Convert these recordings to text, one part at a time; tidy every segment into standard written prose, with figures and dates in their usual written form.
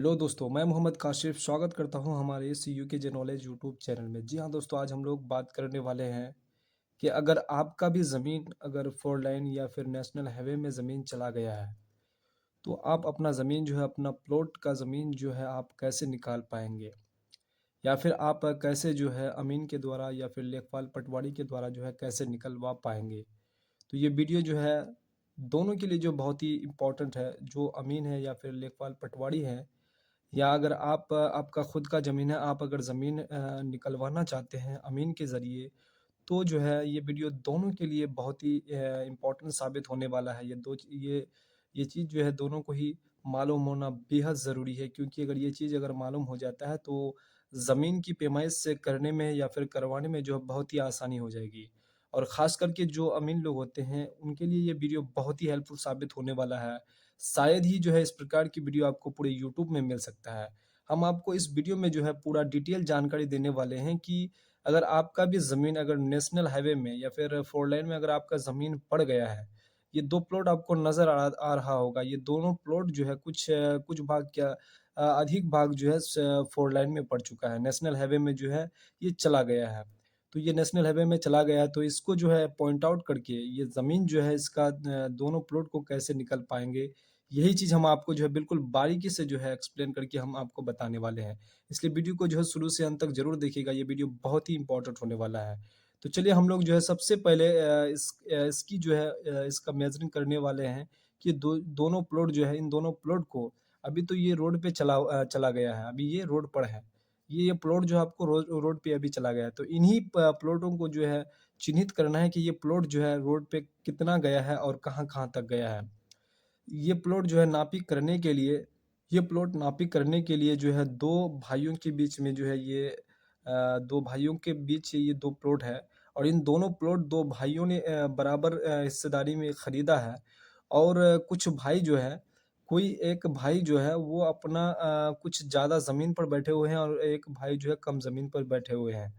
Hello दोस्तों, मैं मोहम्मद काशिफ स्वागत करता हूं हमारे इस यूके जे नॉलेज यूट्यूब चैनल में। जी हाँ दोस्तों, आज हम लोग बात करने वाले हैं कि अगर आपका भी ज़मीन अगर फोर लाइन या फिर नेशनल हाईवे में ज़मीन चला गया है, तो आप अपना ज़मीन जो है, अपना प्लॉट का ज़मीन जो है, आप कैसे निकाल पाएंगे या फिर आप कैसे जो है अमीन के द्वारा या फिर लेखपाल पटवारी के द्वारा जो है कैसे निकलवा पाएंगे। तो ये वीडियो जो है दोनों के लिए जो बहुत ही इम्पोर्टेंट है, जो अमीन है या फिर लेखपाल पटवारी है, या अगर आपका खुद का ज़मीन है, आप अगर ज़मीन निकलवाना चाहते हैं अमीन के ज़रिए, तो जो है ये वीडियो दोनों के लिए बहुत ही इम्पोर्टेंट साबित होने वाला है। ये चीज़ जो है दोनों को ही मालूम होना बेहद ज़रूरी है, क्योंकि अगर ये चीज़ अगर मालूम हो जाता है तो ज़मीन की पैमाइश से करने में या फिर करवाने में जो है बहुत ही आसानी हो जाएगी। और ख़ास करके जो अमीन लोग होते हैं, उनके लिए ये वीडियो बहुत ही हेल्पफुल साबित होने वाला है। शायद ही जो है इस प्रकार की वीडियो आपको पूरे यूट्यूब में मिल सकता है। हम आपको इस वीडियो में जो है पूरा डिटेल जानकारी देने वाले हैं कि अगर आपका भी ज़मीन अगर नेशनल हाईवे में या फिर फोर लाइन में अगर आपका ज़मीन पड़ गया है, ये 2 प्लॉट आपको नज़र आ रहा होगा। ये दोनों प्लॉट जो है कुछ भाग क्या अधिक भाग जो है फोर लाइन में पड़ चुका है। नेशनल हाईवे में जो है ये चला गया है। तो ये नेशनल हाईवे में चला गया है, तो इसको जो है पॉइंट आउट करके ये ज़मीन जो है इसका दोनों प्लॉट को कैसे निकल पाएँगे, यही चीज़ हम आपको जो है बिल्कुल बारीकी से जो है एक्सप्लेन करके हम आपको बताने वाले हैं। इसलिए वीडियो को जो है शुरू से अंत तक ज़रूर देखिएगा, ये वीडियो बहुत ही इम्पोर्टेंट होने वाला है। तो चलिए हम लोग जो है सबसे पहले इसकी जो है इसका मेज़रिंग करने वाले हैं कि दोनों प्लॉट जो है, इन दोनों प्लॉट को अभी तो ये रोड पे चला गया है, अभी ये रोड पर है। ये प्लॉट जो है आपको रोड पे अभी चला गया है, तो इन्हीं प्लॉटों को जो है चिन्हित करना है कि ये प्लॉट जो है रोड पे कितना गया है और कहाँ-कहाँ तक गया है। ये प्लॉट जो है ये प्लॉट नापी करने के लिए जो है 2 भाइयों के बीच में जो है 2 भाइयों के बीच ये 2 प्लॉट है, और इन दोनों प्लॉट 2 भाइयों ने बराबर हिस्सेदारी में खरीदा है। और कुछ भाई जो है, कोई एक भाई जो है वो अपना कुछ ज़्यादा ज़मीन पर बैठे हुए हैं और एक भाई जो है कम ज़मीन पर बैठे हुए हैं।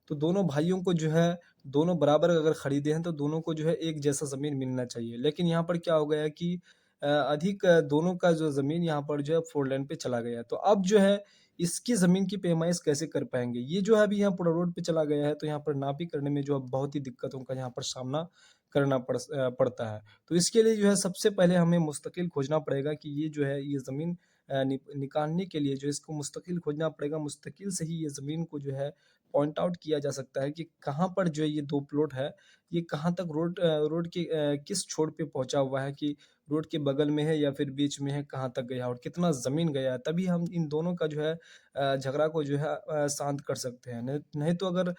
तो दोनों भाइयों को जो है, दोनों बराबर अगर खरीदे हैं तो दोनों को जो है एक जैसा ज़मीन मिलना चाहिए। लेकिन यहाँ पर क्या हो गया है कि दोनों का जो ज़मीन यहाँ पर जो है 4 लेन पे चला गया है। तो अब जो है इसकी ज़मीन की पैमाइश कैसे कर पाएँगे? ये जो है अभी यहाँ पूरा रोड पे चला गया है, तो यहाँ पर नापी करने में जो है बहुत ही दिक्कतों का यहाँ पर सामना करना पड़ता है। तो इसके लिए जो है सबसे पहले हमें मुस्तकिल खोजना पड़ेगा कि ये जो है ये ज़मीन निकालने के लिए जो इसको मुस्तकिल खोजना पड़ेगा। मुस्तकिल से ही ये ज़मीन को जो है पॉइंट आउट किया जा सकता है कि कहाँ पर जो है ये 2 प्लॉट है, ये कहाँ तक रोड के किस छोर पे पहुँचा हुआ है, कि रोड के बगल में है या फिर बीच में है, कहाँ तक गया और कितना ज़मीन गया है। तभी हम इन दोनों का जो है झगड़ा को जो है शांत कर सकते हैं। नहीं नहीं तो अगर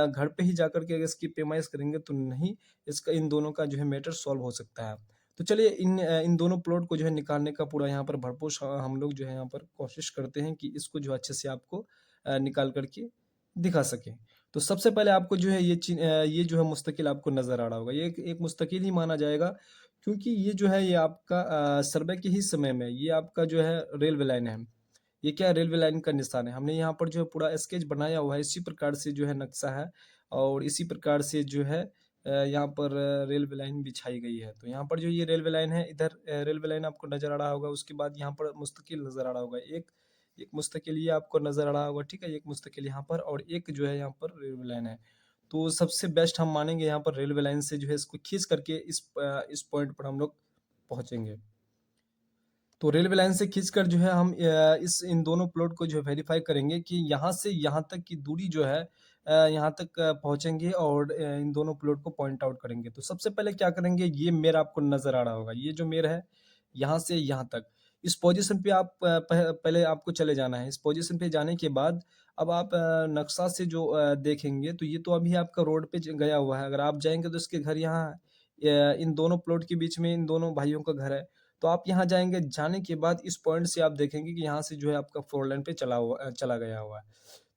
घर पे ही जाकर के अगर इसकी पैमाइश करेंगे तो नहीं, इसका इन दोनों का जो है मैटर सॉल्व हो सकता है। तो चलिए इन दोनों प्लॉट को जो है निकालने का पूरा यहाँ पर भरपूर हम लोग जो है यहाँ पर कोशिश करते हैं कि इसको जो अच्छे से आपको निकाल कर के दिखा सकें। तो सबसे पहले आपको जो है ये जो है मुस्तकिल आपको नज़र आ रहा होगा। ये एक एक मुस्तकिल ही माना जाएगा, क्योंकि ये जो है ये आपका सर्वे के ही समय में ये आपका जो है रेलवे लाइन है। ये क्या है, रेलवे लाइन का निशान है। हमने यहाँ पर जो है पूरा स्केच बनाया हुआ है, इसी प्रकार से जो है नक्शा है और इसी प्रकार से जो है यहाँ पर रेलवे लाइन बिछाई गई है। तो यहाँ पर जो ये रेलवे लाइन है, इधर रेलवे लाइन आपको नज़र आ रहा होगा, उसके बाद यहाँ पर मुस्तकिल नज़र आ रहा होगा। एक एक मुस्तकिल ये आपको नज़र आ रहा होगा, ठीक है? एक मुस्तकिल यहाँ पर और एक जो है यहाँ पर रेलवे लाइन है। तो सबसे बेस्ट हम मानेंगे यहाँ पर रेलवे लाइन से जो है इसको खींच करके इस पॉइंट पर हम लोग पहुँचेंगे। तो रेलवे लाइन से खींचकर जो है हम इस इन दोनों प्लॉट को जो है वेरीफाई करेंगे कि यहाँ से यहाँ तक की दूरी जो है यहाँ तक पहुँचेंगे और इन दोनों प्लॉट को पॉइंट आउट करेंगे। तो सबसे पहले क्या करेंगे, ये मेर आपको नज़र आ रहा होगा, ये जो मेर है यहाँ से यहाँ तक, इस पोजीशन पे आप पहले आपको चले जाना है। इस पोजीशन पे जाने के बाद अब आप नक्शा से जो देखेंगे तो ये तो अभी आपका रोड पे गया हुआ है। अगर आप जाएँगे तो इसके घर यहाँ इन दोनों प्लॉट के बीच में इन दोनों भाइयों का घर है। तो आप यहाँ जाएँगे, जाने के बाद इस पॉइंट से आप देखेंगे कि यहाँ से जो है आपका 4 लेन पे चला गया हुआ है।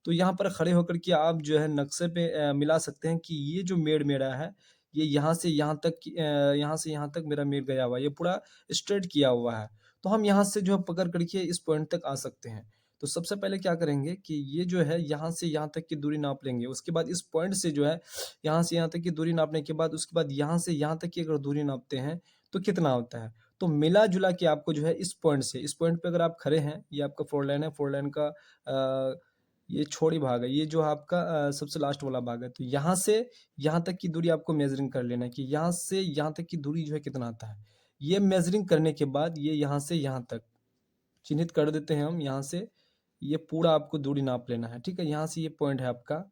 तो यहाँ पर खड़े होकर के आप जो है नक्शे पे मिला सकते हैं कि ये जो मेरा है, ये यहाँ से यहाँ तक मेरा मेड़ गया हुआ है, ये पूरा स्ट्रेट किया हुआ है। तो हम यहाँ से जो है पकड़ कर के इस पॉइंट तक आ सकते हैं। तो सबसे पहले क्या करेंगे कि ये जो है यहाँ से यहाँ तक की दूरी नाप लेंगे। उसके बाद इस पॉइंट से जो है यहाँ से यहाँ तक की दूरी नापने के बाद उसके बाद यहाँ से यहाँ तक की अगर दूरी नापते हैं, तो कितना होता है? तो मिला-जुला के आपको जो है इस पॉइंट पे अगर आप खड़े हैं, ये आपका 4 लाइन है, 4 लाइन का ये छोड़ी भाग है, ये जो आपका सबसे लास्ट वाला भाग है। तो यहाँ से यहाँ तक की दूरी आपको मेज़रिंग कर लेना है कि यहाँ से यहाँ तक की दूरी जो है कितना आता है। ये मेज़रिंग करने के बाद ये यहाँ से यहाँ तक चिन्हित कर देते हैं हम यहाँ से, ये पूरा आपको दूरी नाप लेना है, ठीक है? यहाँ से ये पॉइंट है आपका,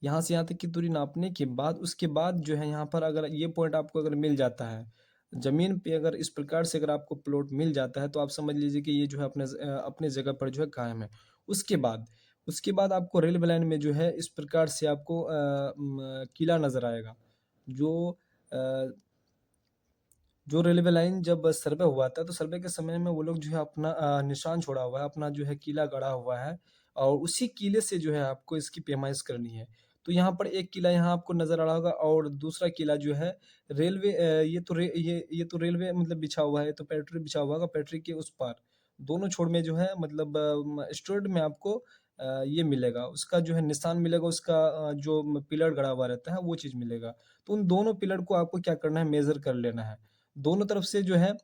यहाँ से यहाँ तक की दूरी नापने के बाद उसके बाद जो है यहाँ पर अगर ये पॉइंट आपको अगर मिल जाता है, ज़मीन पे अगर इस प्रकार से अगर आपको प्लॉट मिल जाता है तो आप समझ लीजिए कि ये जो है अपने जगह पर जो है कायम है। उसके बाद उसके बाद आपको रेलवे लाइन में जो है इस प्रकार से आपको किला नज़र आएगा। जो अ जो रेलवे लाइन जब सर्वे हुआ था, तो सर्वे के समय में वो लोग जो है अपना निशान छोड़ा हुआ है, अपना जो है किला गड़ा हुआ है और उसी किले से जो है आपको इसकी पैमाइश करनी है। तो यहाँ पर एक किला यहाँ आपको नज़र आ रहा होगा और दूसरा किला जो है ये तो रेलवे मतलब बिछा हुआ है, ये तो पटरी बिछा हुआ होगा, पटरी के उस पार। दोनों छोर में जो है मतलब स्ट्रेट में आपको ये मिलेगा, उसका जो है निशान मिलेगा, उसका जो पिलर गड़ा हुआ रहता है, वो चीज़ मिलेगा। तो उन दोनों पिलर को आपको क्या करना है, मेज़र कर लेना है। दोनों तरफ से जो है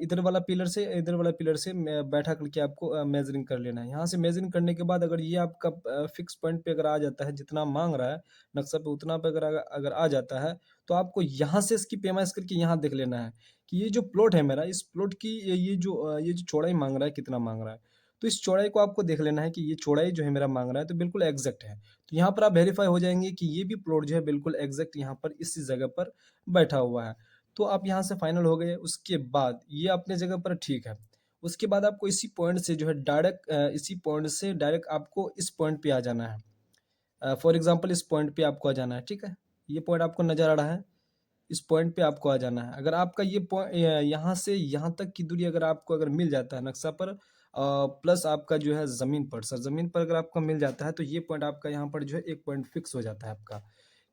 इधर वाला पिलर से बैठा करके आपको मेजरिंग कर लेना है। यहाँ से मेजरिंग करने के बाद अगर ये आपका फिक्स पॉइंट पे अगर आ जाता है, जितना मांग रहा है नक्शा पे उतना पे अगर अगर आ जाता है, तो आपको यहाँ से इसकी पैमाइश करके यहाँ देख लेना है कि ये जो प्लॉट है मेरा, इस प्लॉट की ये जो चौड़ाई मांग रहा है, कितना मांग रहा है। तो इस चौड़ाई को आपको देख लेना है कि ये चौड़ाई जो है मेरा मांग रहा है, तो बिल्कुल एग्जैक्ट है। तो यहाँ पर आप वेरीफाई हो जाएंगे कि ये भी प्लॉट जो है बिल्कुल एग्जैक्ट यहाँ पर इसी जगह पर बैठा हुआ है। तो आप यहाँ से फाइनल हो गए, उसके बाद ये अपने जगह पर ठीक है। उसके बाद आपको इसी पॉइंट से जो है इसी पॉइंट से डायरेक्ट आपको इस पॉइंट पे आ जाना है। फॉर एग्जांपल इस पॉइंट पे आपको आ जाना है, ठीक है? ये पॉइंट आपको नज़र आ रहा है, इस पॉइंट पे आपको आ जाना है। अगर आपका ये यहाँ से यहाँ तक की दूरी अगर आपको अगर मिल जाता है नक्शा पर प्लस आपका जो है ज़मीन पर सरज़मीन पर अगर आपका मिल जाता है, तो ये पॉइंट आपका यहाँ पर जो है एक पॉइंट फिक्स हो जाता है आपका।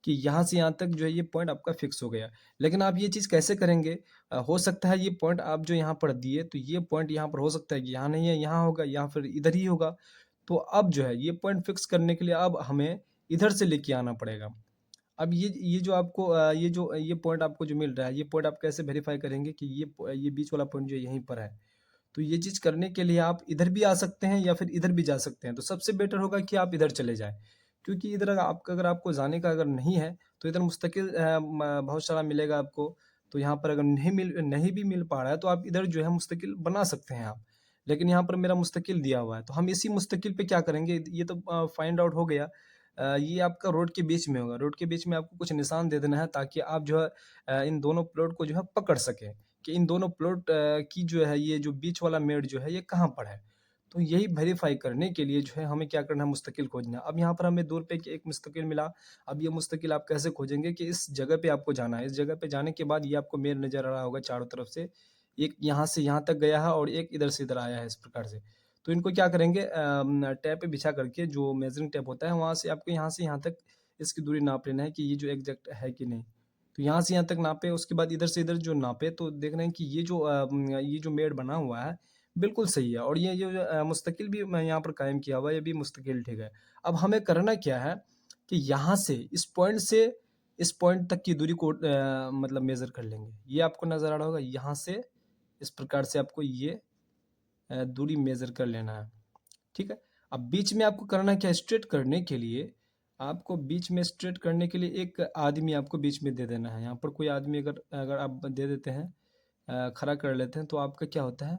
कि यहाँ से यहाँ तक जो है ये पॉइंट आपका फिक्स हो गया। लेकिन आप ये चीज़ कैसे करेंगे? हो सकता है ये पॉइंट आप जो यहाँ पर दिए, तो ये पॉइंट यहाँ पर हो सकता है कि यहाँ नहीं है, यहाँ होगा या फिर इधर ही होगा। तो अब जो है ये पॉइंट फिक्स करने के लिए अब हमें इधर से लेके आना पड़ेगा। अब ये जो आपको ये पॉइंट आपको जो मिल रहा है, ये पॉइंट आप कैसे वेरीफ़ाई करेंगे कि ये बीच वाला पॉइंट जो है यहीं पर है। तो ये चीज़ करने के लिए आप इधर भी आ सकते हैं या फिर इधर भी जा सकते हैं। तो सबसे बेटर होगा कि आप इधर चले जाएँ। क्योंकि इधर अगर आपको जाने का अगर नहीं है, तो इधर मुस्तकिल बहुत सारा मिलेगा आपको। तो यहाँ पर अगर नहीं भी मिल पा रहा है, तो आप इधर जो है मुस्तकिल बना सकते हैं आप। लेकिन यहाँ पर मेरा मुस्तकिल दिया हुआ है, तो हम इसी मुस्तकिल पे क्या करेंगे, ये तो फाइंड आउट हो गया। ये आपका रोड के बीच में होगा। रोड के बीच में आपको कुछ निशान दे देना है ताकि आप जो है इन दोनों प्लॉट को जो है पकड़ सकें कि इन दोनों प्लॉट की जो है ये जो बीच वाला मेड़ जो है ये कहाँ पर है। तो यही वेरीफ़ाई करने के लिए जो है हमें क्या करना है, मुस्तकिल खोजना है। अब यहाँ पर हमें दूर पे एक मुस्तकिल मिला। अब ये मुस्तकिल आप कैसे खोजेंगे कि इस जगह पे आपको जाना है। इस जगह पे जाने के बाद ये आपको मेड़ नज़र आ रहा होगा चारों तरफ से। एक यहाँ से यहाँ तक गया है और एक इधर से इधर आया है इस प्रकार से। तो इनको क्या करेंगे, टैप पे बिछा करके जो मेजरिंग टैप होता है वहाँ से आपको यहाँ से यहाँ तक इसकी दूरी नाप लेना है कि ये जो एग्जैक्ट है कि नहीं। तो यहाँ से यहाँ तक नापे, उसके बाद इधर से इधर जो नापे तो देख रहे हैं कि ये जो मेड़ बना हुआ है बिल्कुल सही है और ये जो मुस्तकिल भी मैं यहाँ पर कायम किया हुआ है, ये भी मुस्तकिल ठीक है। अब हमें करना क्या है कि यहाँ से इस पॉइंट तक की दूरी को मतलब मेजर कर लेंगे। ये आपको नज़र आ रहा होगा, यहाँ से इस प्रकार से आपको ये दूरी मेज़र कर लेना है, ठीक है? अब बीच में आपको करना क्या है, स्ट्रेट करने के लिए आपको बीच में स्ट्रेट करने के लिए एक आदमी आपको बीच में दे देना है। यहाँ पर कोई आदमी अगर अगर आप दे देते हैं, खड़ा कर लेते हैं, तो आपका क्या होता है,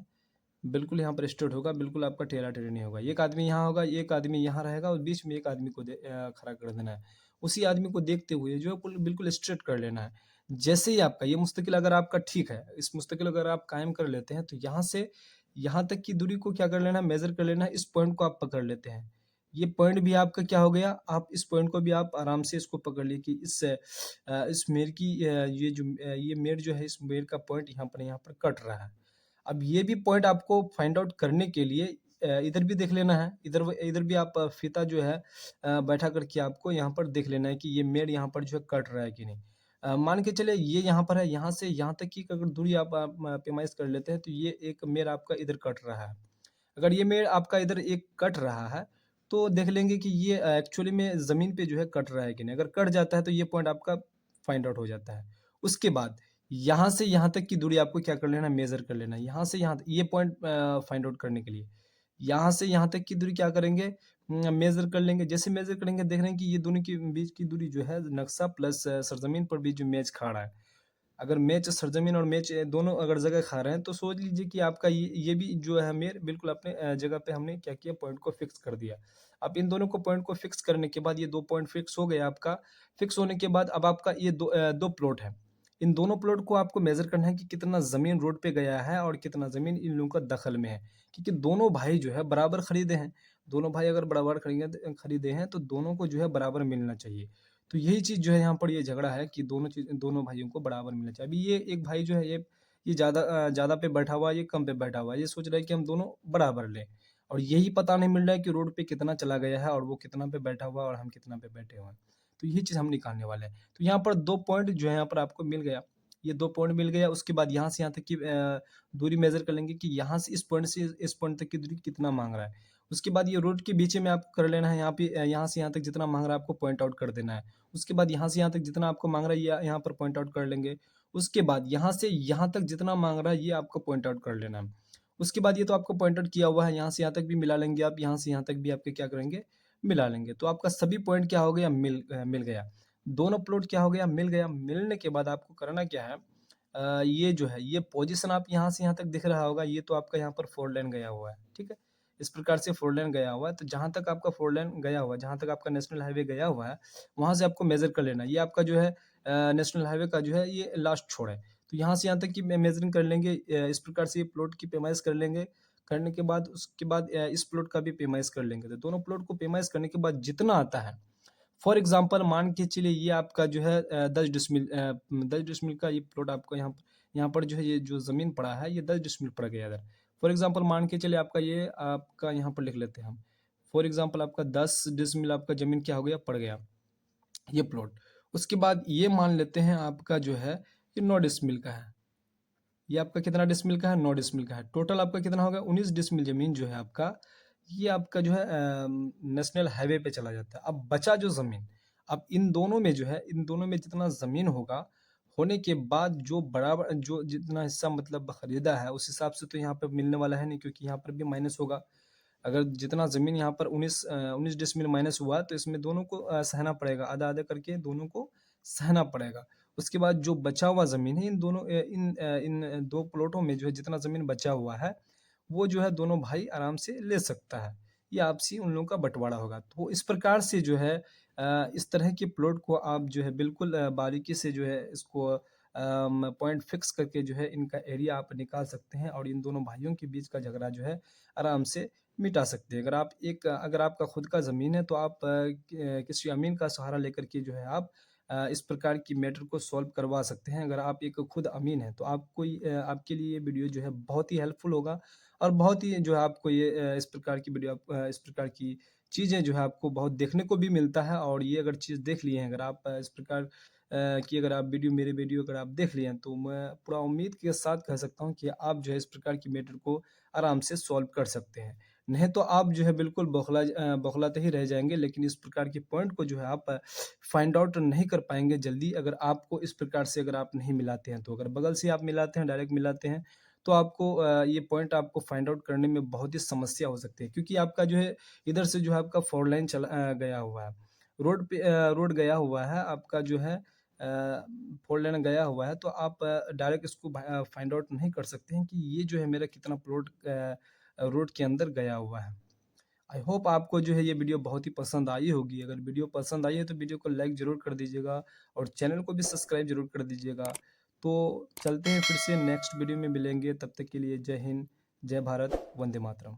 बिल्कुल यहाँ पर स्ट्रेट होगा, बिल्कुल आपका टेढ़ा-टेढ़ी नहीं होगा। एक आदमी यहाँ होगा, एक आदमी यहाँ रहेगा और बीच में एक आदमी को खड़ा कर देना है। उसी आदमी को देखते हुए जो है बिल्कुल स्ट्रेट कर लेना है। जैसे ही आपका ये मुस्तकिल अगर आपका ठीक है, इस मुस्तकिल अगर आप कायम कर लेते हैं, तो यहाँ से यहाँ तक की दूरी को क्या कर लेना है, मेज़र कर लेना है, इस पॉइंट को आप पकड़ लेते हैं। ये पॉइंट भी आपका क्या हो गया, आप इस पॉइंट को भी आप आराम से इसको पकड़ लिए कि इस मेड़ की ये मेड़ जो है, इस मेड़ का पॉइंट यहाँ पर कट रहा है। अब ये भी पॉइंट आपको फाइंड आउट करने के लिए इधर भी देख लेना है, इधर भी आप फीता जो है बैठा करके आपको यहाँ पर देख लेना है कि ये मेड़ यहाँ पर जो है कट रहा है कि नहीं। मान के चलिए ये यहाँ पर है, यहाँ से यहाँ तक की अगर दूरी आप पैमाइश कर लेते हैं, तो ये एक मेड़ आपका इधर कट रहा है। अगर ये मेड़ आपका इधर एक कट रहा है, तो देख लेंगे कि ये एक्चुअली में ज़मीन पे जो है कट रहा है कि नहीं। अगर कट जाता है, तो ये पॉइंट आपका फाइंड आउट हो जाता है। उसके बाद यहाँ से यहाँ तक की दूरी आपको क्या कर लेना है, मेज़र कर लेना है। यहाँ से यहाँ ये पॉइंट फाइंड आउट करने के लिए, यहाँ से यहाँ तक की दूरी क्या करेंगे, मेज़र कर लेंगे। जैसे मेज़र करेंगे देख रहे हैं कि ये दोनों के बीच की दूरी जो है नक्शा प्लस सरज़मीन पर भी जो मैच खा रहा है। अगर मैच सरज़मीन और मैच दोनों अगर जगह खा रहे हैं तो सोच लीजिए कि आपका ये भी जो है मेर बिल्कुल अपने जगह पे हमने क्या किया, पॉइंट को फिक्स कर दिया। अब इन दोनों को पॉइंट को फिक्स करने के बाद ये 2 पॉइंट फिक्स हो गया आपका। फिक्स होने के बाद अब आपका ये 2 प्लॉट है। इन दोनों प्लॉट को आपको मेज़र करना है कि कितना ज़मीन रोड पे गया है और कितना ज़मीन इन लोगों का दखल में है। क्योंकि दोनों भाई जो है बराबर खरीदे हैं। दोनों भाई अगर बराबर खरीदे हैं तो दोनों को जो है बराबर मिलना चाहिए। तो यही चीज़ जो है यहाँ पर ये झगड़ा है कि दोनों भाइयों को बराबर मिलना चाहिए। अभी ये एक भाई जो है ये ज़्यादा पे बैठा हुआ है, ये कम पे बैठा हुआ है। ये सोच रहा है कि हम दोनों बराबर लें और यही पता नहीं मिल रहा है कि रोड पे कितना चला गया है और वो कितना पे बैठा हुआ है और हम कितना पे बैठे हुए हैं। तो यही चीज़ हम निकालने वाले हैं। तो यहाँ पर 2 पॉइंट जो है यहाँ पर आपको मिल गया। ये 2 पॉइंट मिल गया, उसके बाद यहाँ से यहाँ तक की दूरी मेज़र कर लेंगे कि यहाँ से इस पॉइंट तक की दूरी कितना माँग रहा है। उसके बाद ये रोड के बीच में आपको कर लेना है, यहाँ पे यहाँ से यहाँ तक जितना माँग रहा है आपको पॉइंट आउट कर देना है। उसके बाद यहाँ से यहाँ तक जितना आपको माँग रहा है ये यहाँ पर पॉइंट आउट कर लेंगे। उसके बाद यहाँ से यहाँ तक जितना माँग रहा है ये आपको पॉइंट आउट कर लेना है। उसके बाद ये तो आपको पॉइंट आउट किया हुआ है, यहाँ से यहाँ तक भी मिला लेंगे आप, यहाँ से यहाँ तक भी आपके क्या करेंगे, मिला लेंगे। तो आपका सभी पॉइंट क्या हो गया, मिल गया। दोनों प्लॉट क्या हो गया, मिल गया। मिलने के बाद आपको करना क्या है, ये जो है ये पोज़ीशन आप यहाँ से यहाँ तक दिख रहा होगा, ये तो आपका यहाँ पर 4 लेन गया हुआ है, ठीक है? इस प्रकार से 4 लेन गया हुआ है, तो जहाँ तक आपका 4 लेन गया हुआ है, जहाँ तक आपका नेशनल हाईवे गया हुआ है, वहाँ से आपको मेज़र कर लेना है। ये आपका जो है नेशनल हाईवे का जो है ये लास्ट छोर है। तो यहाँ से यहाँ तक की मेज़रिंग कर लेंगे, इस प्रकार से ये प्लॉट की पैमाइश कर लेंगे। करने के बाद उसके बाद इस प्लॉट का भी पैमाइश कर लेंगे। तो दोनों प्लॉट को पैमाइश करने के बाद जितना आता है, फॉर एग्ज़ाम्पल मान के चलिए ये आपका जो है 10 डिसमिल का ये प्लॉट आपको यहाँ पर जो है ये जो ज़मीन पड़ा है ये 10 डिसमिल पड़ गया इधर। फॉर एग्ज़ाम्पल मान के चलिए आपका यहाँ पर लिख लेते हैं हम। फॉर एग्ज़ाम्पल आपका 10 डिसमिल आपका ज़मीन क्या हो गया, पड़ गया ये प्लॉट। उसके बाद ये मान लेते हैं आपका जो है ये 9 डिसमिल का है। ये आपका कितना डिसमिल का है, 9 डिसमिल का है। टोटल आपका कितना होगा, 19 डिसमिल ज़मीन जो है आपका, ये आपका जो है नेशनल हाईवे पे चला जाता है। अब बचा जो ज़मीन, अब इन दोनों में जो है, इन दोनों में जितना ज़मीन होगा, होने के बाद जो बराबर जो जितना हिस्सा मतलब खरीदा है, उस हिसाब से तो यहाँ पे मिलने वाला है नहीं, क्योंकि यहाँ पर भी माइनस होगा। अगर जितना ज़मीन यहाँ पर 19 डिसमिल माइनस हुआ, तो इसमें दोनों को सहना पड़ेगा, आधा-आधा करके दोनों को सहना पड़ेगा। उसके बाद जो बचा हुआ ज़मीन है, इन 2 प्लॉटों में जो है जितना ज़मीन बचा हुआ है, वो जो है दोनों भाई आराम से ले सकता है। ये आपसी उन लोगों का बँटवारा होगा। तो इस प्रकार से जो है इस तरह के प्लॉट को आप जो है बिल्कुल बारीकी से जो है इसको पॉइंट फिक्स करके जो है इनका एरिया आप निकाल सकते हैं और इन दोनों भाइयों के बीच का झगड़ा जो है आराम से मिटा सकते हैं। अगर आपका खुद का ज़मीन है तो आप किसी अमीन का सहारा लेकर के जो है आप इस प्रकार की मैटर को सॉल्व करवा सकते हैं। अगर आप एक खुद अमीन हैं तो आपके लिए ये वीडियो जो है बहुत ही हेल्पफुल होगा और बहुत ही जो है आपको इस प्रकार की इस प्रकार की चीज़ें जो है आपको बहुत देखने को भी मिलता है। और ये अगर चीज़ देख लिए हैं, अगर आप इस प्रकार की अगर आप मेरे वीडियो अगर आप देख लिए हैं, तो मैं पूरा उम्मीद के साथ कह सकता हूँ कि आप जो है इस प्रकार की मैटर को आराम से सॉल्व कर सकते हैं। नहीं तो आप जो है बिल्कुल बौखलाते ही रह जाएँगे, लेकिन इस प्रकार के पॉइंट को जो है आप फाइंड आउट नहीं कर पाएँगे जल्दी, अगर आपको इस प्रकार से अगर आप नहीं मिलाते हैं तो। अगर बगल से आप मिलाते हैं, डायरेक्ट मिलाते हैं, तो आपको ये पॉइंट आपको फाइंड आउट करने में बहुत ही समस्या हो सकती है, क्योंकि आपका जो है इधर से जो है आपका 4 लाइन गया हुआ है। रोड गया हुआ है आपका जो है 4 लेन गया हुआ है, तो आप डायरेक्ट इसको फाइंड आउट नहीं कर सकते हैं कि ये जो है मेरा कितना प्लॉट रोड के अंदर गया हुआ है। आई होप आपको जो है ये वीडियो बहुत ही पसंद आई होगी। अगर वीडियो पसंद आई है तो वीडियो को लाइक ज़रूर कर दीजिएगा और चैनल को भी सब्सक्राइब ज़रूर कर दीजिएगा। तो चलते हैं, फिर से नेक्स्ट वीडियो में मिलेंगे, तब तक के लिए जय हिंद, जय भारत, वंदे मातरम।